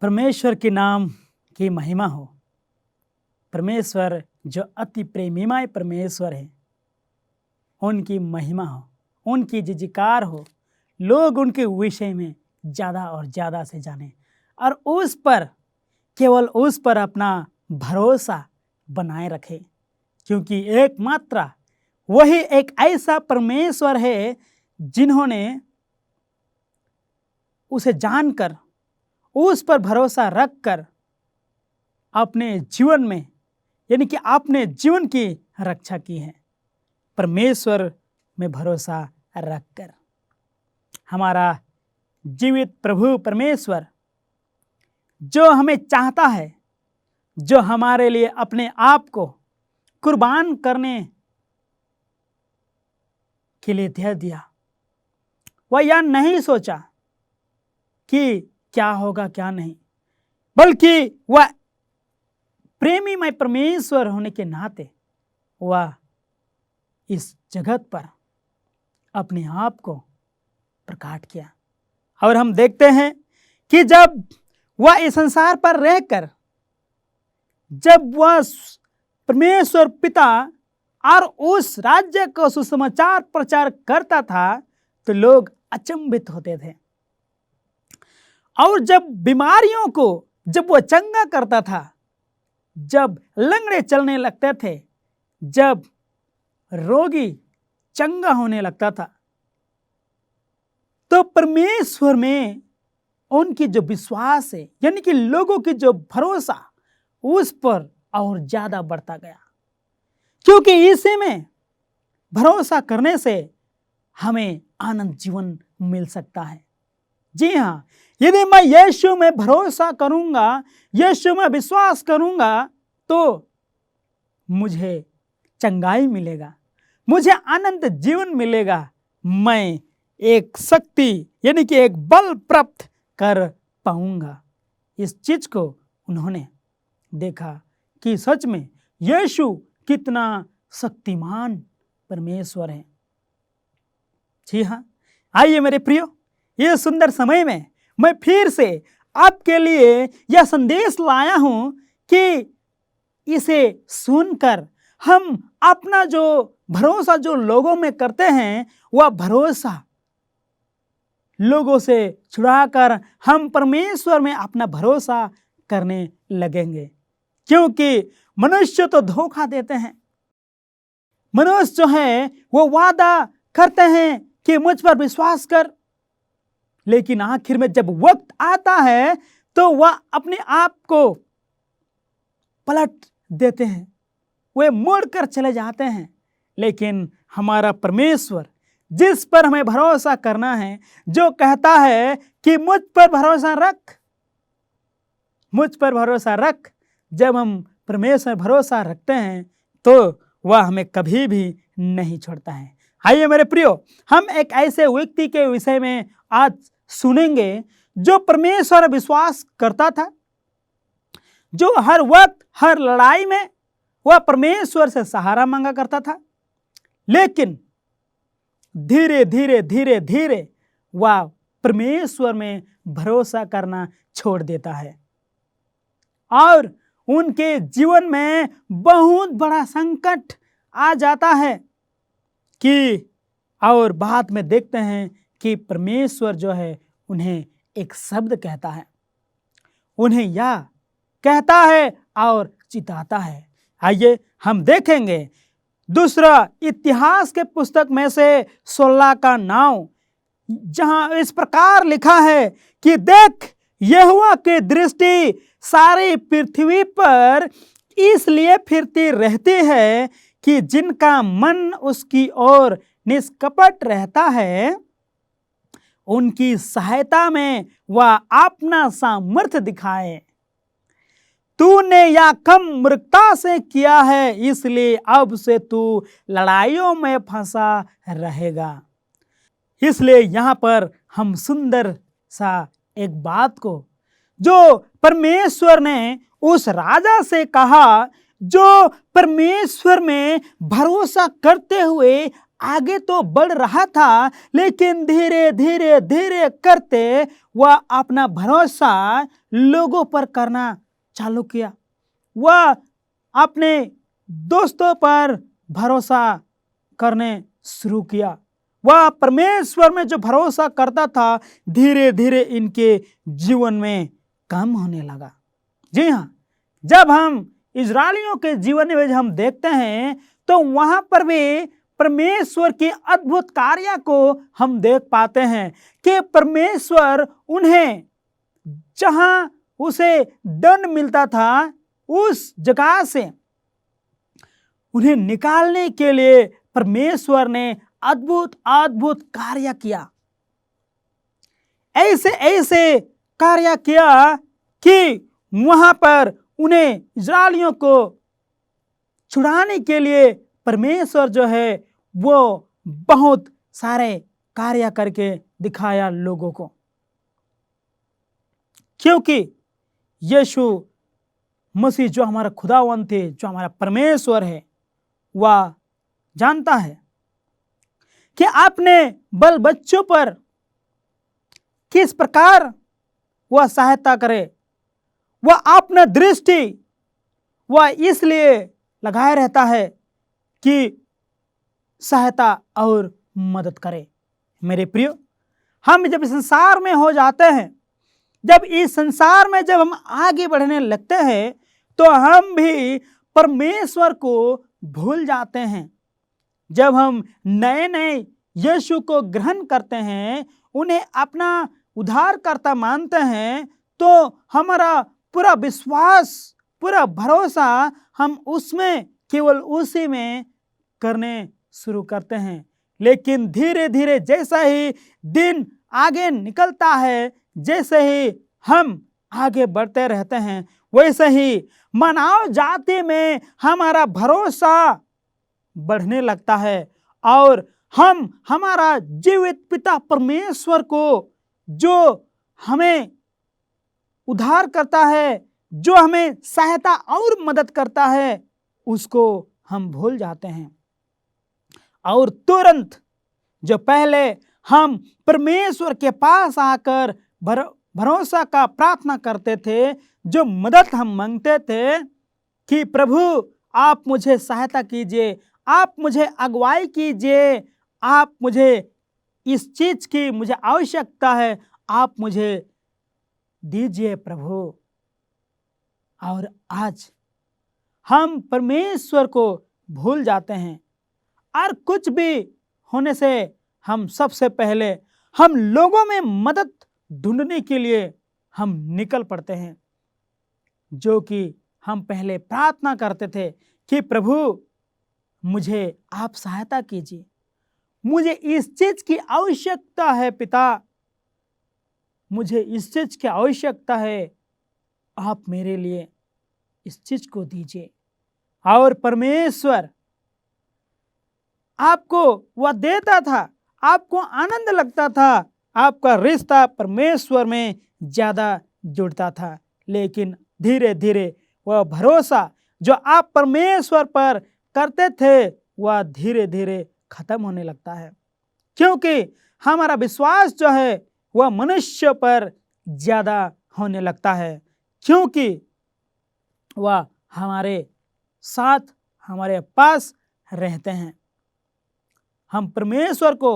परमेश्वर के नाम की महिमा हो। परमेश्वर जो अति प्रेमीमय परमेश्वर है, उनकी महिमा हो, उनकी जयकार हो, लोग उनके विषय में ज़्यादा और ज़्यादा से जाने और उस पर, केवल उस पर अपना भरोसा बनाए रखें, क्योंकि एकमात्र वही एक ऐसा परमेश्वर है जिन्होंने उसे जानकर, उस पर भरोसा रखकर अपने जीवन में, यानी कि अपने जीवन की रक्षा की है। परमेश्वर में भरोसा रखकर हमारा जीवित प्रभु परमेश्वर जो हमें चाहता है, जो हमारे लिए अपने आप को कुर्बान करने के लिए दे दिया, वह यह नहीं सोचा कि क्या होगा क्या नहीं, बल्कि वह प्रेमीमय परमेश्वर होने के नाते वह इस जगत पर अपने आप को प्रकट किया। और हम देखते हैं कि जब वह इस संसार पर रहकर, जब वह परमेश्वर पिता और उस राज्य को सुसमाचार प्रचार करता था, तो लोग अचंभित होते थे। और जब बीमारियों को जब वह चंगा करता था, जब लंगड़े चलने लगते थे, जब रोगी चंगा होने लगता था, तो परमेश्वर में उनकी जो विश्वास है, यानी कि लोगों की जो भरोसा, उस पर और ज्यादा बढ़ता गया। क्योंकि इसी में भरोसा करने से हमें आनंद जीवन मिल सकता है। जी हाँ, यदि मैं यीशु में भरोसा करूंगा, यीशु में विश्वास करूंगा, तो मुझे चंगाई मिलेगा, मुझे आनंद जीवन मिलेगा, मैं एक शक्ति यानी कि एक बल प्राप्त कर पाऊंगा। इस चीज को उन्होंने देखा कि सच में यीशु कितना शक्तिमान परमेश्वर है। जी हाँ, आइए मेरे प्रियो, ये सुंदर समय में मैं फिर से आपके लिए यह संदेश लाया हूं कि इसे सुनकर हम अपना जो भरोसा जो लोगों में करते हैं, वह भरोसा लोगों से छुड़ाकर हम परमेश्वर में अपना भरोसा करने लगेंगे। क्योंकि मनुष्य तो धोखा देते हैं, मनुष्य जो है वो वादा करते हैं कि मुझ पर विश्वास कर, लेकिन आखिर में जब वक्त आता है तो वह अपने आप को पलट देते हैं, वे मुड़कर चले जाते हैं। लेकिन हमारा परमेश्वर जिस पर हमें भरोसा करना है, जो कहता है कि मुझ पर भरोसा रख, मुझ पर भरोसा रख, जब हम परमेश्वर पर भरोसा रखते हैं तो वह हमें कभी भी नहीं छोड़ता है। आइए मेरे प्रियो, हम एक ऐसे व्यक्ति के विषय में आज सुनेंगे जो परमेश्वर विश्वास करता था, जो हर वक्त हर लड़ाई में वह परमेश्वर से सहारा मांगा करता था, लेकिन धीरे धीरे धीरे धीरे वह परमेश्वर में भरोसा करना छोड़ देता है और उनके जीवन में बहुत बड़ा संकट आ जाता है कि, और बाद में देखते हैं कि परमेश्वर जो है उन्हें एक शब्द कहता है, उन्हें यह कहता है और चिताता है। आइए हम देखेंगे दूसरा इतिहास के पुस्तक में से 16 का 9, जहां इस प्रकार लिखा है कि देख, यहोवा की दृष्टि सारी पृथ्वी पर इसलिए फिरती रहती है कि जिनका मन उसकी ओर निष्कपट रहता है, उनकी सहायता में वह अपना सामर्थ्य दिखाए। तूने यह कम मूर्खता से किया है, इसलिए अब से तू लड़ाइयों में फंसा रहेगा। इसलिए यहाँ पर हम सुंदर सा एक बात को, जो परमेश्वर ने उस राजा से कहा, जो परमेश्वर में भरोसा करते हुए आगे तो बढ़ रहा था, लेकिन धीरे धीरे धीरे करते वह अपना भरोसा लोगों पर करना चालू किया। वह अपने दोस्तों पर भरोसा करने शुरू किया। वह परमेश्वर में जो भरोसा करता था, धीरे धीरे इनके जीवन में कम होने लगा। जी हाँ, जब हम इजरायलियों के जीवन में हम देखते हैं तो वहां पर भी परमेश्वर के अद्भुत कार्य को हम देख पाते हैं कि परमेश्वर उन्हें जहां उसे दंड मिलता था उस जगह से उन्हें निकालने के लिए परमेश्वर ने अद्भुत अद्भुत कार्य किया। ऐसे ऐसे कार्य किया कि वहां पर उन्हें इजरायलियों को छुड़ाने के लिए परमेश्वर जो है वो बहुत सारे कार्य करके दिखाया लोगों को। क्योंकि यीशु मसीह जो हमारा खुदावंत है, जो हमारा परमेश्वर है, वह जानता है कि अपने बाल बच्चों पर किस प्रकार वह सहायता करे। वह अपना दृष्टि वह इसलिए लगाए रहता है कि सहायता और मदद करे। मेरे प्रियो, हम जब इस संसार में हो जाते हैं, जब इस संसार में जब हम आगे बढ़ने लगते हैं, तो हम भी परमेश्वर को भूल जाते हैं। जब हम नए नए यीशु को ग्रहण करते हैं, उन्हें अपना उद्धारकर्ता मानते हैं, तो हमारा पूरा विश्वास, पूरा भरोसा हम उसमें, केवल उसी में करने शुरू करते हैं। लेकिन धीरे धीरे जैसा ही दिन आगे निकलता है, जैसे ही हम आगे बढ़ते रहते हैं, वैसे ही मानव जाति में हमारा भरोसा बढ़ने लगता है और हम हमारा जीवित पिता परमेश्वर को, जो हमें उद्धार करता है, जो हमें सहायता और मदद करता है, उसको हम भूल जाते हैं। और तुरंत जो पहले हम परमेश्वर के पास आकर भरोसा का प्रार्थना करते थे, जो मदद हम मांगते थे कि प्रभु आप मुझे सहायता कीजिए, आप मुझे अगुवाई कीजिए, आप मुझे इस चीज की मुझे आवश्यकता है, आप मुझे दीजिए प्रभु। और आज हम परमेश्वर को भूल जाते हैं और कुछ भी होने से हम सबसे पहले हम लोगों में मदद ढूंढने के लिए हम निकल पड़ते हैं, जो कि हम पहले प्रार्थना करते थे कि प्रभु मुझे आप सहायता कीजिए, मुझे इस चीज की आवश्यकता है पिता, मुझे इस चीज की आवश्यकता है, आप मेरे लिए इस चीज को दीजिए। और परमेश्वर आपको वह देता था, आपको आनंद लगता था, आपका रिश्ता परमेश्वर में ज्यादा जुड़ता था। लेकिन धीरे धीरे वह भरोसा जो आप परमेश्वर पर करते थे, वह धीरे धीरे खत्म होने लगता है, क्योंकि हमारा विश्वास जो है वह मनुष्य पर ज्यादा होने लगता है, क्योंकि वह हमारे साथ, हमारे पास रहते हैं। हम परमेश्वर को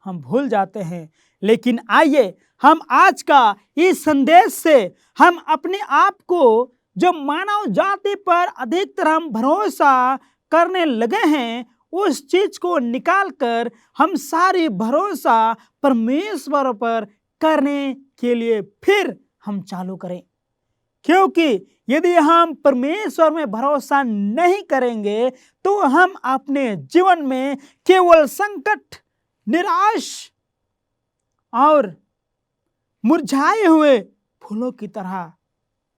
हम भूल जाते हैं। लेकिन आइए हम आज का इस संदेश से हम अपने आप को, जो मानव जाति पर अधिकतर हम भरोसा करने लगे हैं, उस चीज को निकालकर हम सारी भरोसा परमेश्वर पर करने के लिए फिर हम चालू करें। क्योंकि यदि हम परमेश्वर में भरोसा नहीं करेंगे तो हम अपने जीवन में केवल संकट, निराश और मुरझाए हुए फूलों की तरह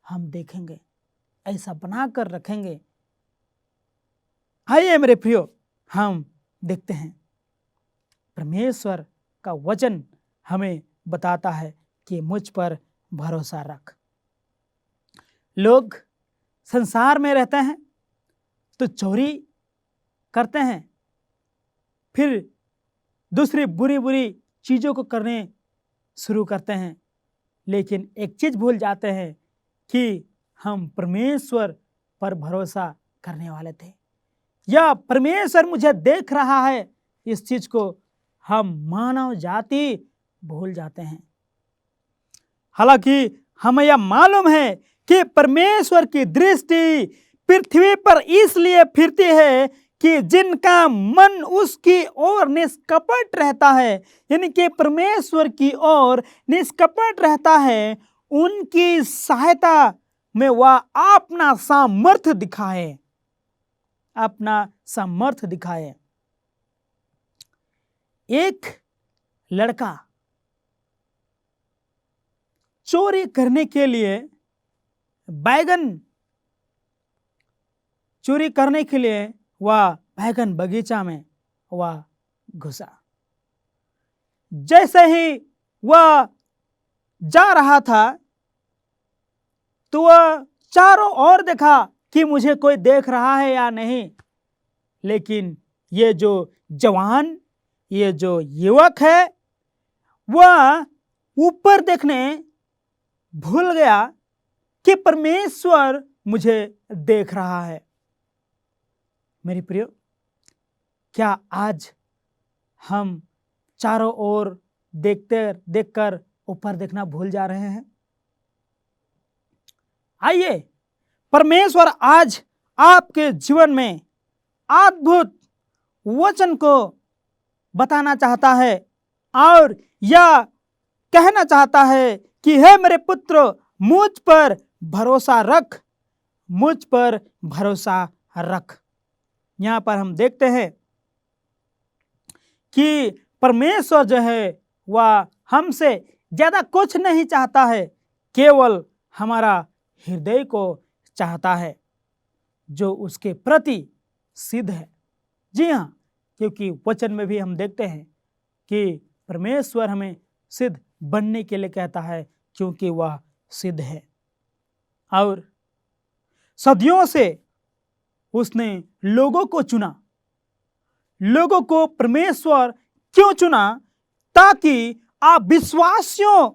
हम देखेंगे, ऐसा बनाकर रखेंगे। आइए मेरे प्रियो, हम देखते हैं परमेश्वर का वचन हमें बताता है कि मुझ पर भरोसा रख। लोग संसार में रहते हैं तो चोरी करते हैं, फिर दूसरी बुरी बुरी चीज़ों को करने शुरू करते हैं, लेकिन एक चीज़ भूल जाते हैं कि हम परमेश्वर पर भरोसा करने वाले थे, या परमेश्वर मुझे देख रहा है, इस चीज़ को हम मानव जाति भूल जाते हैं। हालांकि हमें यह मालूम है कि परमेश्वर की दृष्टि पृथ्वी पर इसलिए फिरती है कि जिनका मन उसकी ओर निष्कपट रहता है, यानी कि परमेश्वर की ओर निष्कपट रहता है, उनकी सहायता में वह अपना सामर्थ्य दिखाए, अपना सामर्थ्य दिखाए। एक लड़का चोरी करने के लिए बैगन चोरी करने के लिए वह बैगन बगीचा में वह घुसा। जैसे ही वह जा रहा था तो वह चारों ओर देखा कि मुझे कोई देख रहा है या नहीं, लेकिन ये जो जवान, ये जो युवक है, वह ऊपर देखने भूल गया कि परमेश्वर मुझे देख रहा है। मेरे प्रियो, क्या आज हम चारों ओर देखकर ऊपर देखना भूल जा रहे हैं? आइए, परमेश्वर आज आपके जीवन में अद्भुत वचन को बताना चाहता है और यह कहना चाहता है कि हे मेरे पुत्र, मुझ पर भरोसा रख, मुझ पर भरोसा रख। यहाँ पर हम देखते हैं कि परमेश्वर जो है वह हमसे ज्यादा कुछ नहीं चाहता है, केवल हमारा हृदय को चाहता है जो उसके प्रति सिद्ध है। जी हाँ, क्योंकि वचन में भी हम देखते हैं कि परमेश्वर हमें सिद्ध बनने के लिए कहता है, क्योंकि वह सिद्ध है। और सदियों से उसने लोगों को चुना। लोगों को परमेश्वर क्यों चुना? ताकि आप विश्वासियों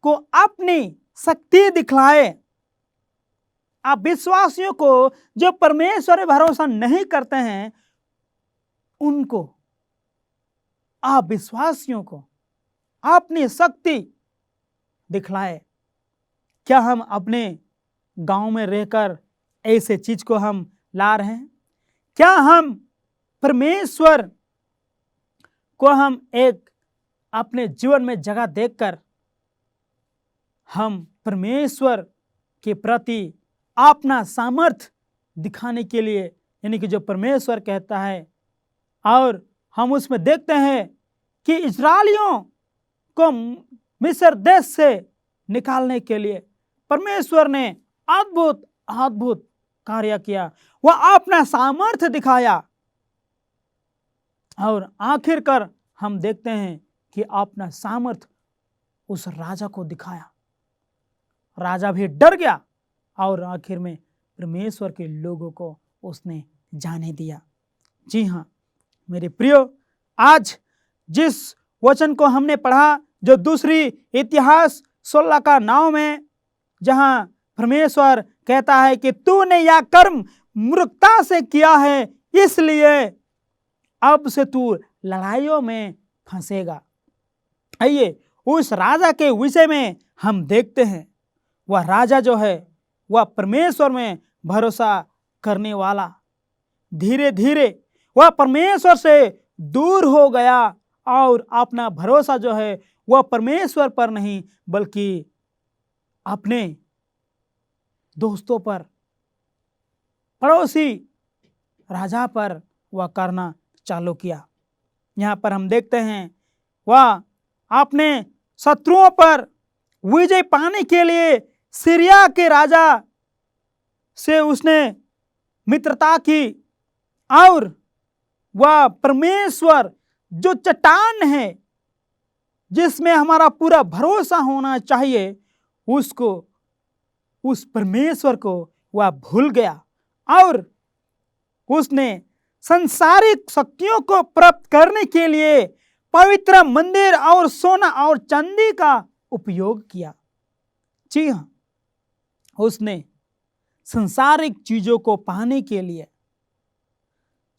को अपनी शक्ति दिखलाए। आप विश्वासियों को, जो परमेश्वर पर भरोसा नहीं करते हैं, उनको, आप विश्वासियों को अपनी शक्ति दिखलाए। क्या हम अपने गांव में रहकर ऐसे चीज को हम ला रहे हैं? क्या हम परमेश्वर को हम एक अपने जीवन में जगह देखकर हम परमेश्वर के प्रति अपना सामर्थ्य दिखाने के लिए, यानी कि जो परमेश्वर कहता है, और हम उसमें देखते हैं कि इस्राएलियों को मिस्र देश से निकालने के लिए परमेश्वर ने अद्भुत अद्भुत कार्य किया, वह अपना सामर्थ्य दिखाया, और आखिरकार हम देखते हैं कि अपना सामर्थ्य उस राजा को दिखाया। राजा भी डर गया और आखिर में परमेश्वर के लोगों को उसने जाने दिया। जी हाँ मेरे प्रियो, आज जिस वचन को हमने पढ़ा, जो दूसरी इतिहास 16 का 9 में, जहां परमेश्वर कहता है कि तूने यह कर्म मूर्खता से किया है, इसलिए अब से तू लड़ाइयों में फंसेगा। आइए उस राजा के विषय में हम देखते हैं। वह राजा जो है वह परमेश्वर में भरोसा करने वाला, धीरे धीरे वह परमेश्वर से दूर हो गया और अपना भरोसा जो है वह परमेश्वर पर नहीं बल्कि अपने दोस्तों पर, पड़ोसी राजा पर वह करना चालू किया। यहाँ पर हम देखते हैं वह अपने शत्रुओं पर विजय पाने के लिए सीरिया के राजा से उसने मित्रता की, और वह परमेश्वर जो चट्टान है जिसमें हमारा पूरा भरोसा होना चाहिए, उसको, उस परमेश्वर को वह भूल गया और उसने संसारिक शक्तियों को प्राप्त करने के लिए पवित्र मंदिर और सोना और चांदी का उपयोग किया। जी हाँ, उसने संसारिक चीजों को पाने के लिए,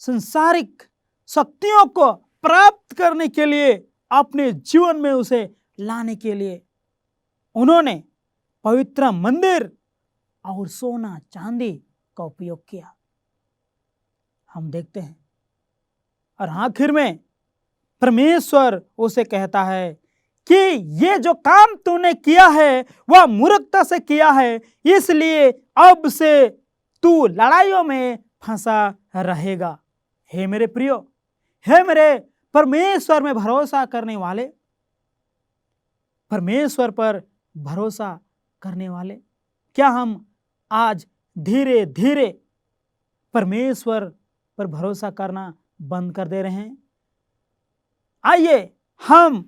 संसारिक शक्तियों को प्राप्त करने के लिए, अपने जीवन में उसे लाने के लिए उन्होंने पवित्र मंदिर और सोना चांदी का उपयोग किया। हम देखते हैं और आखिर में परमेश्वर उसे कहता है कि ये जो काम तूने किया है वह मूर्खता से किया है, इसलिए अब से तू लड़ाइयों में फंसा रहेगा। हे मेरे प्रियो, हे मेरे परमेश्वर में भरोसा करने वाले, परमेश्वर पर भरोसा करने वाले, क्या हम आज धीरे धीरे परमेश्वर पर भरोसा करना बंद कर दे रहे हैं? आइए हम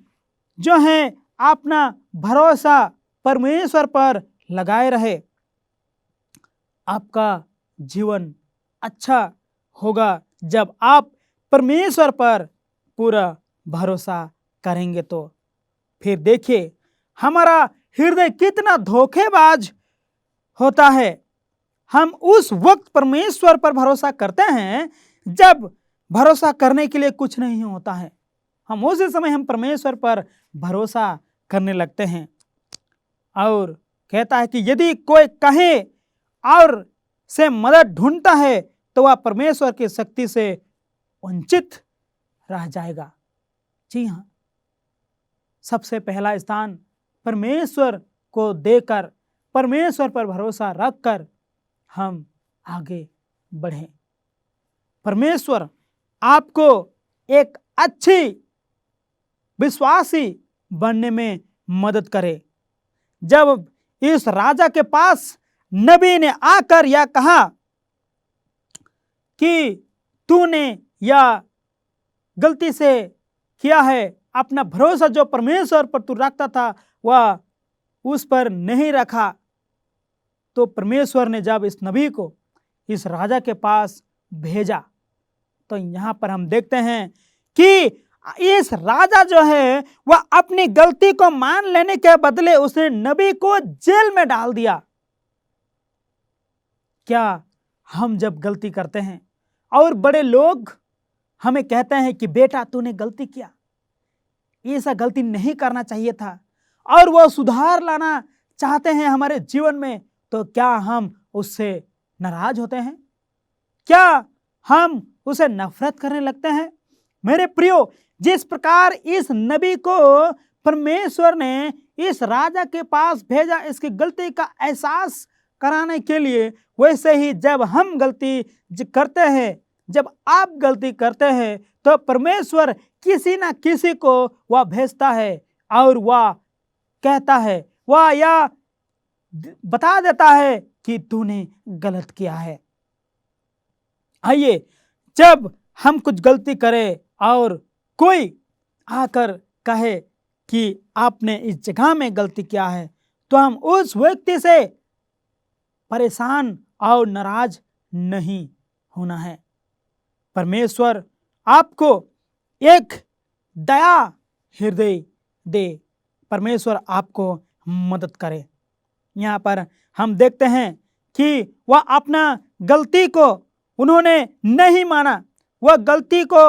जो है अपना भरोसा परमेश्वर पर लगाए रहे। आपका जीवन अच्छा होगा जब आप परमेश्वर पर पूरा भरोसा करेंगे। तो फिर देखिए हमारा हृदय कितना धोखेबाज होता है। हम उस वक्त परमेश्वर पर भरोसा करते हैं जब भरोसा करने के लिए कुछ नहीं होता है। हम उसी समय हम परमेश्वर पर भरोसा करने लगते हैं और कहता है कि यदि कोई कहे और से मदद ढूंढता है तो वह परमेश्वर की शक्ति से वंचित रह जाएगा। जी हाँ, सबसे पहला स्थान परमेश्वर को देकर, परमेश्वर पर भरोसा रखकर हम आगे बढ़ें। परमेश्वर आपको एक अच्छी विश्वासी बनने में मदद करे। जब इस राजा के पास नबी ने आकर यह कहा कि तूने यह गलती से किया है, अपना भरोसा जो परमेश्वर पर तू रखता था वह उस पर नहीं रखा, तो परमेश्वर ने जब इस नबी को इस राजा के पास भेजा तो यहाँ पर हम देखते हैं कि इस राजा जो है वह अपनी गलती को मान लेने के बदले उसने नबी को जेल में डाल दिया। क्या हम जब गलती करते हैं और बड़े लोग हमें कहते हैं कि बेटा तूने गलती किया, ऐसा गलती नहीं करना चाहिए था, और वह सुधार लाना चाहते हैं हमारे जीवन में, तो क्या हम उससे नाराज होते हैं? क्या हम उसे नफरत करने लगते हैं? मेरे प्रियो, जिस प्रकार इस नबी को परमेश्वर ने इस राजा के पास भेजा इसकी गलती का एहसास कराने के लिए, वैसे ही जब हम गलती करते हैं, जब आप गलती करते हैं, तो परमेश्वर किसी ना किसी को वह भेजता है और वह कहता है, वह यह बता देता है कि तूने गलत किया है। आइए, जब हम कुछ गलती करें और कोई आकर कहे कि आपने इस जगह में गलती किया है, तो हम उस व्यक्ति से परेशान और नाराज नहीं होना है। परमेश्वर आपको एक दया हृदय दे, परमेश्वर आपको मदद करे। यहाँ पर हम देखते हैं कि वह अपना गलती को उन्होंने नहीं माना, वह गलती को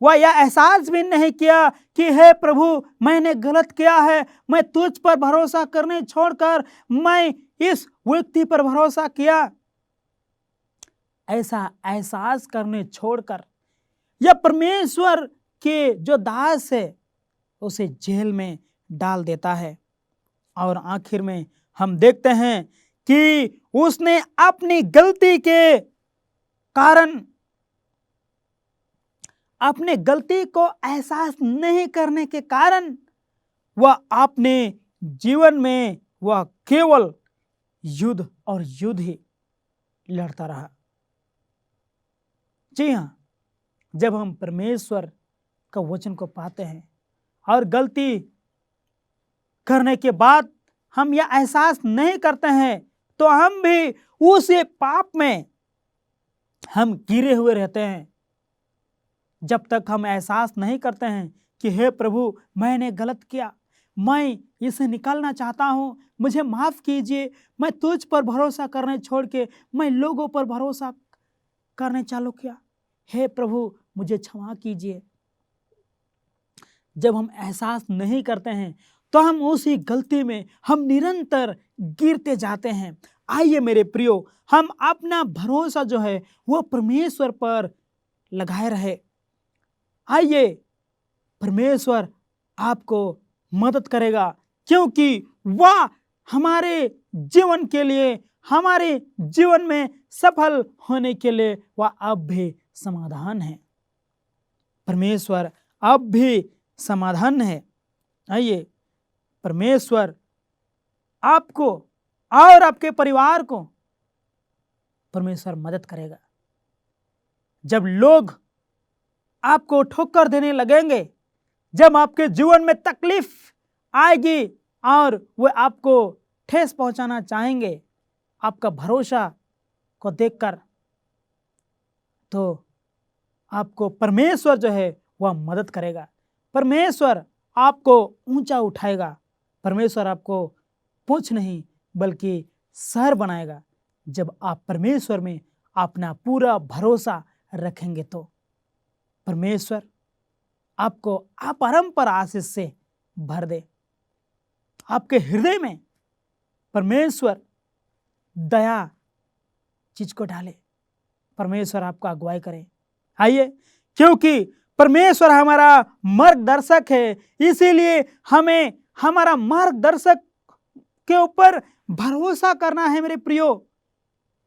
वह यह एहसास भी नहीं किया कि हे प्रभु मैंने गलत किया है, मैं तुझ पर भरोसा करने छोड़कर मैं इस व्यक्ति पर भरोसा किया। ऐसा एहसास करने छोड़कर यह परमेश्वर के जो दास है उसे जेल में डाल देता है। और आखिर में हम देखते हैं कि उसने अपनी गलती के कारण, अपने गलती को एहसास नहीं करने के कारण वह अपने जीवन में वह केवल युद्ध और युद्ध ही लड़ता रहा। जी हाँ, जब हम परमेश्वर का वचन को पाते हैं और गलती करने के बाद हम यह एहसास नहीं करते हैं, तो हम भी उस पाप में हम गिरे हुए रहते हैं। जब तक हम एहसास नहीं करते हैं कि हे प्रभु, मैंने गलत किया, मैं इसे निकालना चाहता हूँ, मुझे माफ़ कीजिए, मैं तुझ पर भरोसा करने छोड़ के मैं लोगों पर भरोसा करने चालू किया, हे प्रभु मुझे क्षमा कीजिए। जब हम एहसास नहीं करते हैं तो हम उसी गलती में हम निरंतर गिरते जाते हैं। आइए मेरे प्रियो, हम अपना भरोसा जो है वो परमेश्वर पर लगाए रहे। आइए, परमेश्वर आपको मदद करेगा, क्योंकि वह हमारे जीवन के लिए, हमारे जीवन में सफल होने के लिए वह अब भी समाधान है। परमेश्वर अब भी समाधान है। आइए, परमेश्वर आपको और आपके परिवार को परमेश्वर मदद करेगा। जब लोग आपको ठोकर देने लगेंगे, जब आपके जीवन में तकलीफ आएगी और वे आपको ठेस पहुंचाना चाहेंगे आपका भरोसा को देखकर, तो आपको परमेश्वर जो है वह मदद करेगा। परमेश्वर आपको ऊंचा उठाएगा। परमेश्वर आपको पूंछ नहीं बल्कि सर बनाएगा। जब आप परमेश्वर में अपना पूरा भरोसा रखेंगे तो परमेश्वर आपको अपरंपार आशीष से भर दे। आपके हृदय में परमेश्वर दया चीज को डाले। परमेश्वर आपका अगुवाई करे। आइए, क्योंकि परमेश्वर हमारा मार्गदर्शक है, इसीलिए हमें हमारा मार्गदर्शक के ऊपर भरोसा करना है मेरे प्रियो।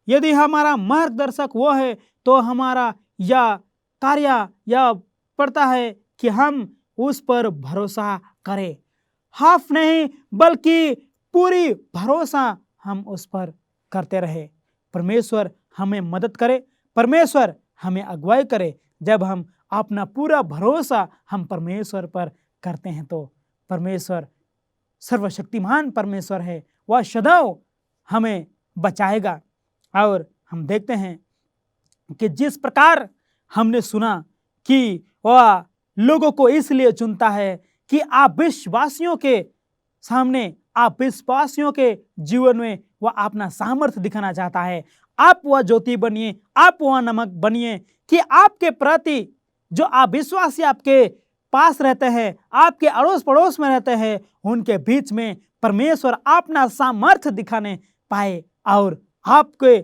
यदि हमारा मार्गदर्शक वो है तो हमारा यह कार्य यह पड़ता है कि हम उस पर भरोसा करें। हाफ नहीं बल्कि पूरी भरोसा हम उस पर करते रहे। परमेश्वर हमें मदद करे, परमेश्वर हमें अगुवाई करे। जब हम अपना पूरा भरोसा हम परमेश्वर पर करते हैं तो परमेश्वर सर्वशक्तिमान परमेश्वर है, वह सदैव हमें बचाएगा। और हम देखते हैं कि जिस प्रकार हमने सुना कि वह लोगों को इसलिए चुनता है कि आप विश्वासियों के सामने, आप विश्वासियों के जीवन में वह अपना सामर्थ्य दिखाना चाहता है। आप वह ज्योति बनिए, आप वह नमक बनिए कि आपके प्रति जो आप विश्वासी आपके पास रहते हैं, आपके अड़ोस पड़ोस में रहते हैं, उनके बीच में परमेश्वर अपना सामर्थ्य दिखाने पाए और आपके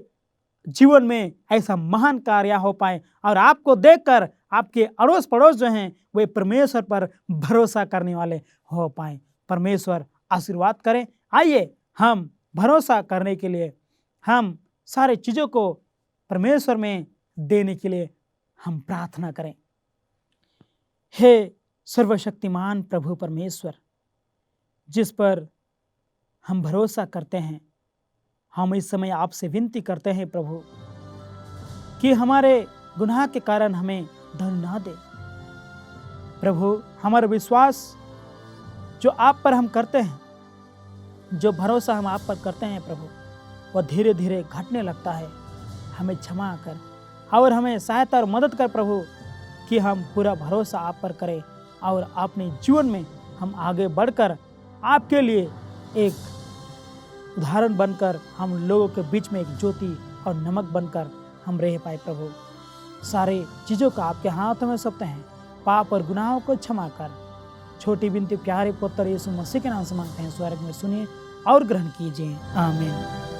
जीवन में ऐसा महान कार्य हो पाए और आपको देखकर आपके अड़ोस पड़ोस जो हैं वे परमेश्वर पर भरोसा करने वाले हो पाए। परमेश्वर आशीर्वाद करें। आइए, हम भरोसा करने के लिए, हम सारे चीज़ों को परमेश्वर में देने के लिए हम प्रार्थना करें। हे सर्वशक्तिमान प्रभु परमेश्वर, जिस पर हम भरोसा करते हैं, हम इस समय आपसे विनती करते हैं प्रभु कि हमारे गुनाह के कारण हमें दंड ना दे। प्रभु, हमारा विश्वास जो आप पर हम करते हैं, जो भरोसा हम आप पर करते हैं प्रभु, वह धीरे धीरे घटने लगता है। हमें क्षमा कर और हमें सहायता और मदद कर प्रभु कि हम पूरा भरोसा आप पर करें और अपने जीवन में हम आगे बढ़कर आपके लिए एक उदाहरण बनकर, हम लोगों के बीच में एक ज्योति और नमक बनकर हम रह पाए। प्रभु, सारे चीज़ों का आपके हाथों में सौंपते हैं। पाप और गुनाहों को क्षमा कर। छोटी बिनती प्यारे पुत्र यीशु मसीह के नाम से मांगते हैं, स्वर्ग में सुनिए और ग्रहण कीजिए। आमीन।